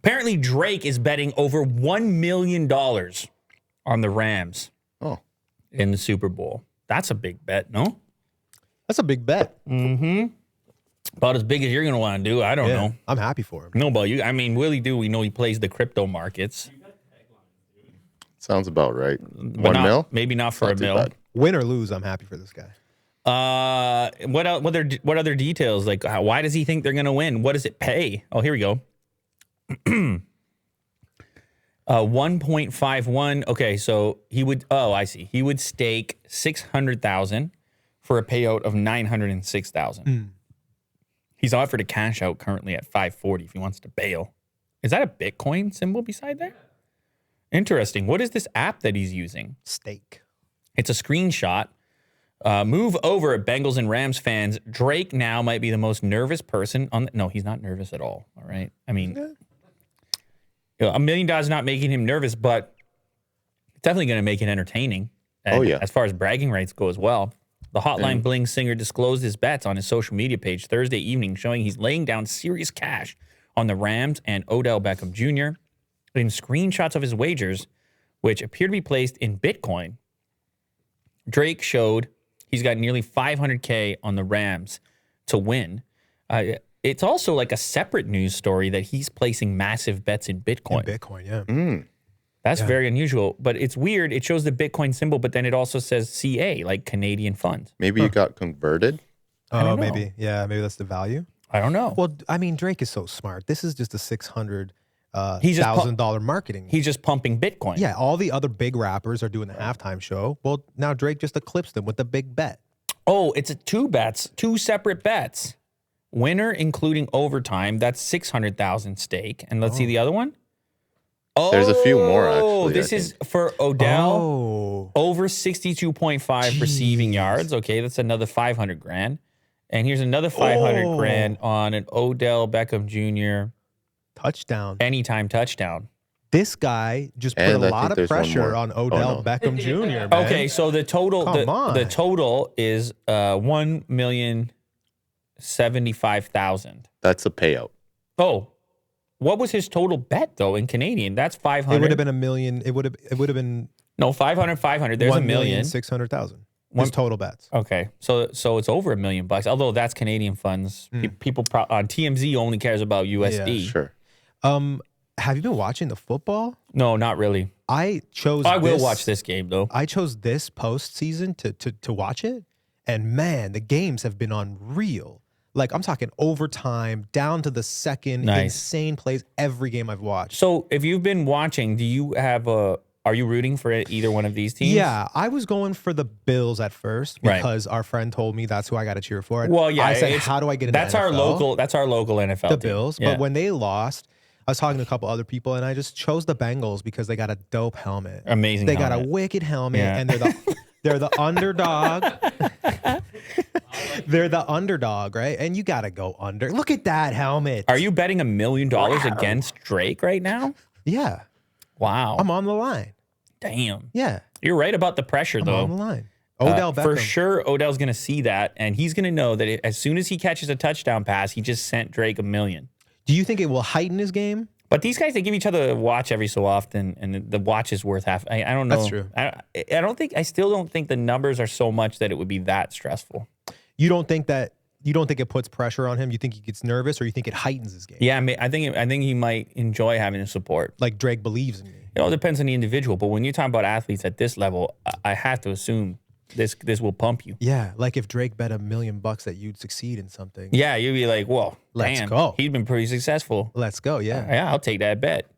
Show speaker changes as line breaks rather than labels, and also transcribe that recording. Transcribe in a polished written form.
Apparently, Drake is betting over $1 million on the Rams in the Super Bowl. That's a big bet, no?
That's a big bet.
Mm-hmm. About as big as you're going to want to do. I don't know.
I'm happy for him.
No, but you, I mean, Willie do. We know he plays the crypto markets.
Sounds about right.
But
$1 mil?
Maybe not for
Not
a
too
mil.
bad.
Win or lose, I'm happy for this guy.
What other details? Like, why does he think they're going to win? What does it pay? Oh, here we go. 1.51. Okay, so he would. Oh, I see. He would stake 600,000 for a payout of 906,000. He's offered a cash out currently at 540 if he wants to bail. Is that a Bitcoin symbol beside there? Interesting. What is this app that he's using?
Stake.
It's a screenshot. Move over, Bengals and Rams fans. Drake now might be the most nervous person on. No, he's not nervous at all. All right. I mean, $1 million is not making him nervous, but it's definitely going to make it entertaining. And as far as bragging rights go as well. The Hotline Bling singer disclosed his bets on his social media page Thursday evening, showing he's laying down serious cash on the Rams and Odell Beckham Jr. in screenshots of his wagers, which appear to be placed in Bitcoin. Drake showed he's got nearly 500K on the Rams to win. It's also like a separate news story that he's placing massive bets in Bitcoin.
Yeah.
That's very unusual, but it's weird. It shows the Bitcoin symbol, but then it also says CA, like Canadian funds.
Maybe you got converted.
Oh, maybe. Yeah, maybe that's the value.
I don't know.
Well, I mean, Drake is so smart. This is just a $600,000 marketing.
He's just pumping Bitcoin.
Yeah, all the other big rappers are doing the halftime show. Well, now Drake just eclipsed them with the big bet.
Oh, it's two separate bets. Winner, including overtime, that's 600,000 stake. And let's see the other one. Oh,
there's a few more, actually.
This is for Odell. Over 62.5 receiving yards. Okay, that's another 500 grand. And here's another 500 grand on an Odell Beckham Jr.
touchdown.
Anytime touchdown.
This guy just put a lot of pressure on Odell Beckham Jr. Man.
Okay, so the total the total is 1,075,000.
That's a payout.
Oh. What was his total bet though in Canadian? That's 500.
It would have been $1 million. It would have been
500. There's $1 million.
600,000. His total bets.
Okay, so it's over $1 million. Although that's Canadian funds. People on TMZ only cares about USD.
Yeah, sure.
Have you been watching the football?
No, not really.
I
will watch this game though.
I chose this postseason to watch it, and man, the games have been unreal. Like, I'm talking overtime, down to the second, insane plays, every game I've watched.
So, if you've been watching, are you rooting for either one of these teams?
Yeah, I was going for the Bills at first because our friend told me that's who I got to cheer for.
Well, yeah.
I said, how do I get into
that's
NFL?
That's our local NFL
The
team.
Bills.
Yeah.
But when they lost, I was talking to a couple other people, and I just chose the Bengals because they got a dope helmet.
Amazing
They
helmet.
got a wicked helmet, and they're the underdog. They're the underdog, right? And you got to go under. Look at that helmet.
Are you betting $1 million against Drake right now?
Yeah.
Wow.
I'm on the line.
Damn.
Yeah.
You're right about the pressure, though.
I'm on the line. Odell Beckham.
For sure, Odell's going to see that, and he's going to know that as soon as he catches a touchdown pass, he just sent Drake $1 million.
Do you think it will heighten his game?
But these guys, they give each other a watch every so often, and the watch is worth half. I don't know.
That's true.
I still don't think the numbers are so much that it would be that stressful.
You don't think it puts pressure on him? You think he gets nervous, or you think it heightens his game?
Yeah, I think he might enjoy having the support.
Like Drake believes in me.
It all depends on the individual, but when you're talking about athletes at this level, I have to assume this will pump you.
Yeah, like if Drake bet $1 million that you'd succeed in something.
Yeah, you'd be like, whoa,
let's
damn,
go.
He's been pretty successful.
Let's go, yeah.
Yeah, I'll take that bet.